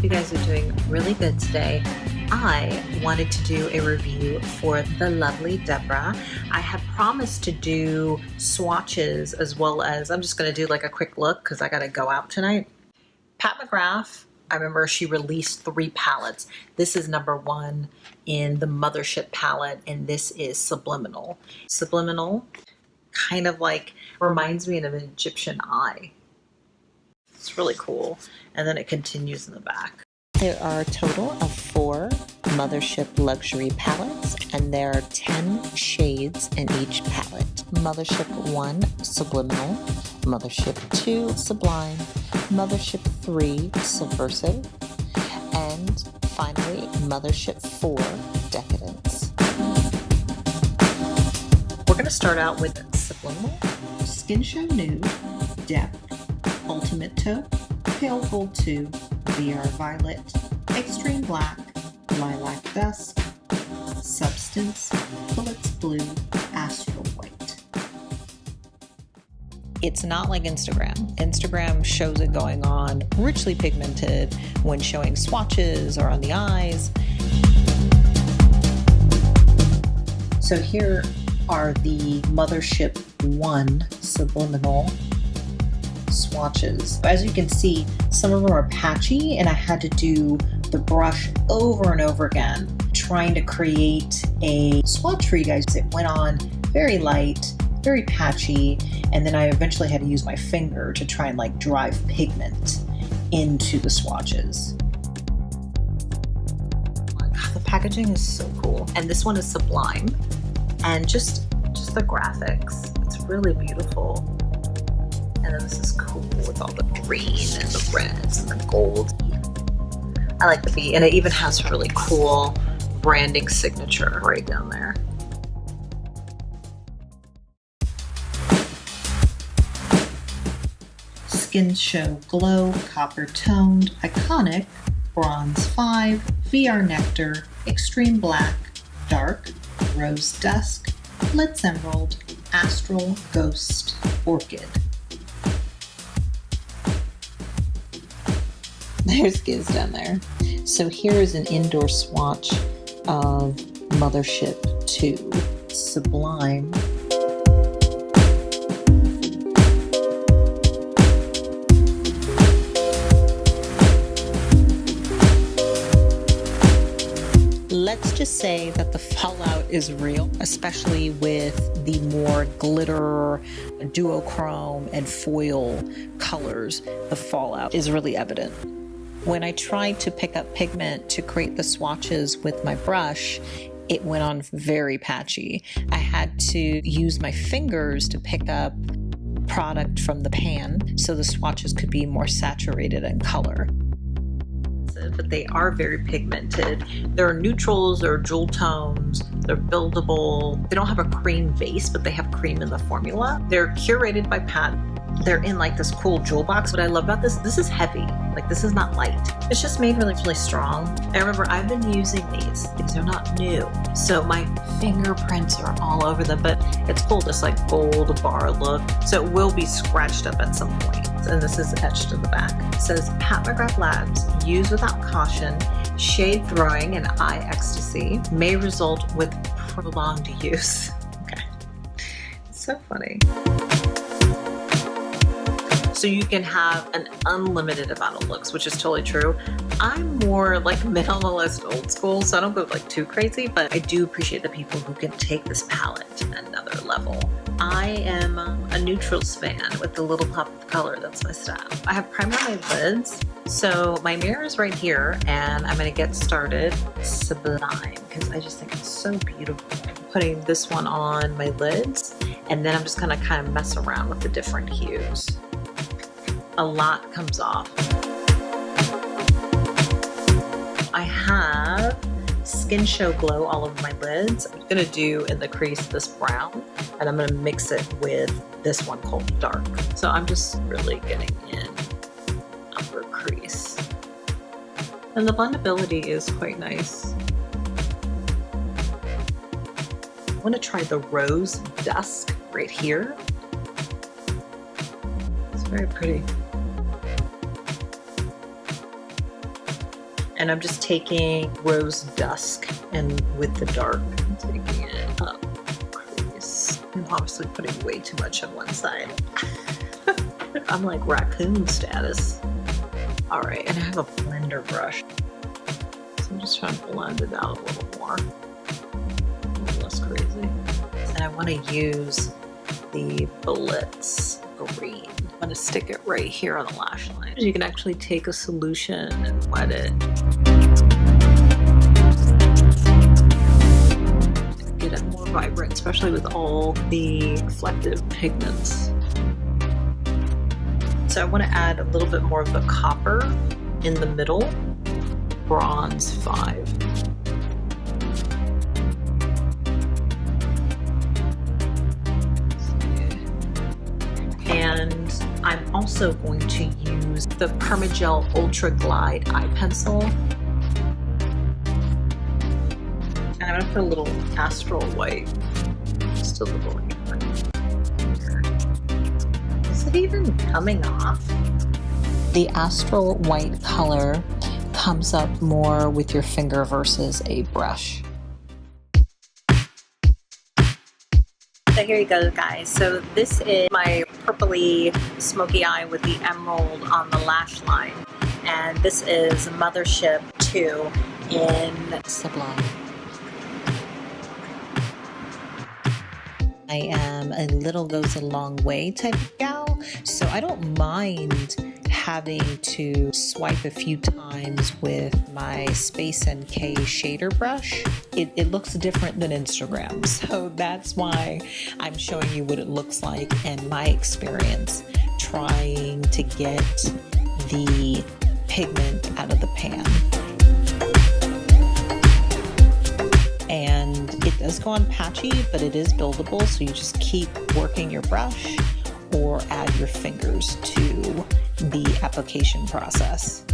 you guys are doing really good today. I wanted to do a review for the lovely Deborah. I had promised to do swatches as well as, I'm just going to do like a quick look because I got to go out tonight. Pat McGrath, I remember she released 3 palettes. This is number 1 in the Mothership palette, and this is Subliminal. Subliminal kind of like reminds me of an Egyptian eye. It's really cool. And then it continues in the back. There are a total of 4 Mothership luxury palettes, and there are 10 shades in each palette. Mothership I, Subliminal, Mothership II, Sublime, Mothership III, Subversive, and finally Mothership IV, Decadence. We're going to start out with Subliminal, Skin Show Nude, Depth, Ultimate Taupe, Pale Gold 2, VR Violet, Extreme Black, Lilac Dusk, Substance, Bullets Blue, Astral White. It's not like Instagram. Instagram shows it going on richly pigmented when showing swatches or on the eyes. So here are the Mothership I Subliminal swatches. As you can see, some of them are patchy, and I had to do the brush over and over again trying to create a swatch for you guys. It went on very light, very patchy, and then I eventually had to use my finger to try and like drive pigment into the swatches. The packaging is so cool, and this one is Sublime, and just the graphics, it's really beautiful. And then this is cool with all the green and the reds and the gold. I like the V, and it even has a really cool branding signature right down there. Skin Show Glow, Copper Toned, Iconic, Bronze 5, VR Nectar, Extreme Black, Dark, Rose Dusk, Blitz Emerald, Astral, Ghost, Orchid. There's Giz down there. So here is an indoor swatch of Mothership II, Sublime. Let's just say that the fallout is real, especially with the more glitter, duochrome, and foil colors. The fallout is really evident. When I tried to pick up pigment to create the swatches with my brush, it went on very patchy. I had to use my fingers to pick up product from the pan so the swatches could be more saturated in color. But they are very pigmented. There are neutrals, there are jewel tones, they're buildable. They don't have a cream base, but they have cream in the formula. They're curated by Pat. They're in like this cool jewel box. What I love about this is heavy. Like, this is not light. It's just made really strong. I remember I've been using these. These are not new, so my fingerprints are all over them, but it's cool, this like gold bar look. So it will be scratched up at some point. And this is etched in the back. It says, Pat McGrath Labs, use without caution, shade throwing and eye ecstasy may result with prolonged use. Okay, it's so funny. So you can have an unlimited amount of looks, which is totally true. I'm more like minimalist, old school, so I don't go like too crazy, but I do appreciate the people who can take this palette to another level. I am a neutrals fan with a little pop of color. That's my style. I have primer on my lids, so my mirror is right here, and I'm gonna get started Sublime because I just think it's so beautiful. I'm putting this one on my lids, and then I'm just gonna kind of mess around with the different hues. A lot comes off. I have Skin Show Glow all over my lids. I'm gonna do in the crease this brown, and I'm gonna mix it with this one called Dark. So I'm just really getting in upper crease. And the blendability is quite nice. I wanna try the Rose Dusk right here. It's very pretty. And I'm just taking Rose Dusk and with the dark, I'm taking it up. I'm obviously putting way too much on one side. I'm like raccoon status. All right, and I have a blender brush. So I'm just trying to blend it out a little more. A little less crazy. And I want to use the Blitz Green. I'm going to stick it right here on the lash line. You can actually take a solution and wet it. Get it more vibrant, especially with all the reflective pigments. So I want to add a little bit more of the copper in the middle. Bronze 5. And I'm also going to use the Permagel Ultra Glide eye pencil. And I'm gonna put a little Astral White, just a little here. Is it even coming off? The Astral White color comes up more with your finger versus a brush. So here you go, guys. So this is my purpley smoky eye with the emerald on the lash line. And this is Mothership II in Sublime. I am a little goes a long way type of gal, so I don't mind having to swipe a few times with my Space NK shader brush. It looks different than Instagram, so that's why I'm showing you what it looks like and my experience trying to get the pigment out of the pan. And it does go on patchy, but it is buildable, so you just keep working your brush or add your fingers to the application process.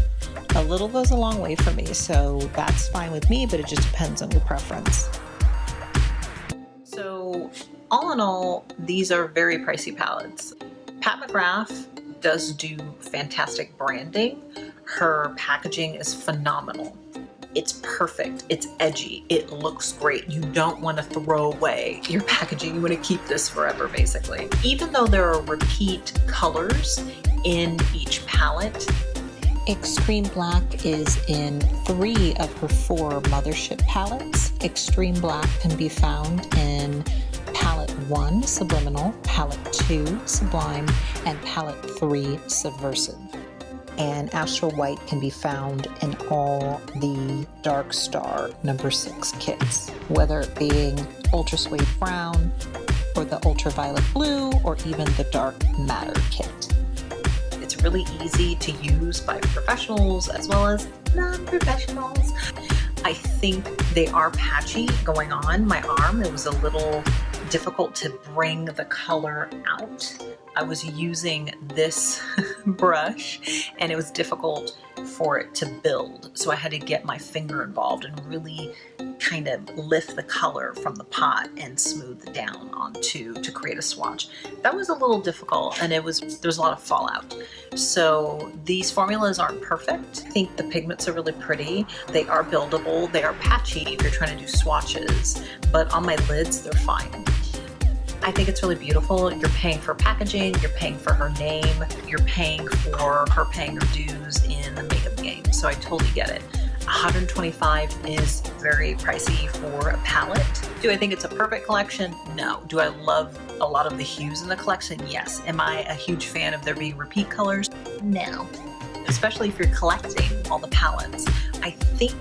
A little goes a long way for me, so that's fine with me, but it just depends on your preference. So all in all, these are very pricey palettes. Pat McGrath does do fantastic branding. Her packaging is phenomenal. It's perfect, it's edgy, it looks great. You don't want to throw away your packaging, you want to keep this forever basically. Even though there are repeat colors in each palette, Extreme Black is in 3 of her 4 Mothership palettes. Extreme Black can be found in palette 1, Subliminal, palette 2, Sublime, and palette 3, Subversive. And Astral White can be found in all the Dark Star number 6 kits, whether it being Ultra Suede Brown, or the Ultraviolet Blue, or even the Dark Matter kit. It's really easy to use by professionals as well as non-professionals. I think they are patchy going on my arm. It was a little difficult to bring the color out. I was using this brush and it was difficult for it to build. So I had to get my finger involved and really kind of lift the color from the pot and smooth it down onto to create a swatch. That was a little difficult and there was a lot of fallout. So these formulas aren't perfect. I think the pigments are really pretty. They are buildable. They are patchy if you're trying to do swatches, but on my lids, they're fine. I think it's really beautiful. You're paying for packaging, you're paying for her name, you're paying for her paying her dues in the makeup game. So I totally get it. $125 is very pricey for a palette. Do I think it's a perfect collection? No. Do I love a lot of the hues in the collection? Yes. Am I a huge fan of there being repeat colors? No. Especially if you're collecting all the palettes. I think,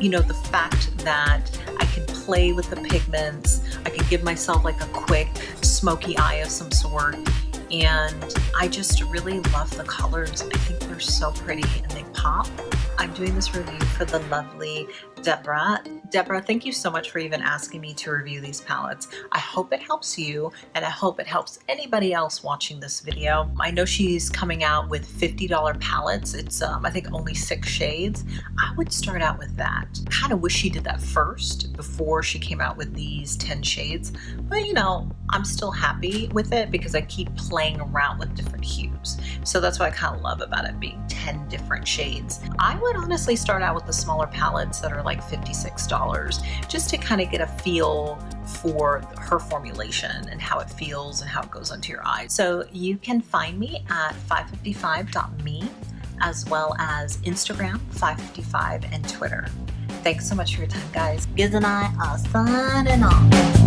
you know, the fact that I can play with the pigments, I can give myself like a quick smoky eye of some sort, and I just really love the colors. I think they're so pretty and they pop. I'm doing this review for the lovely Deborah. Deborah, thank you so much for even asking me to review these palettes. I hope it helps you, and I hope it helps anybody else watching this video. I know she's coming out with $50 palettes. It's, I think, only 6 shades. I would start out with that. I kind of wish she did that first before she came out with these 10 shades. But, you know, I'm still happy with it because I keep playing around with different hues. So that's what I kind of love about it being 10 different shades. I would honestly start out with the smaller palettes that are like $56, just to kind of get a feel for her formulation and how it feels and how it goes onto your eyes. So you can find me at 555.me, as well as Instagram 555 and Twitter. Thanks so much for your time, guys. Giz and I are signing off.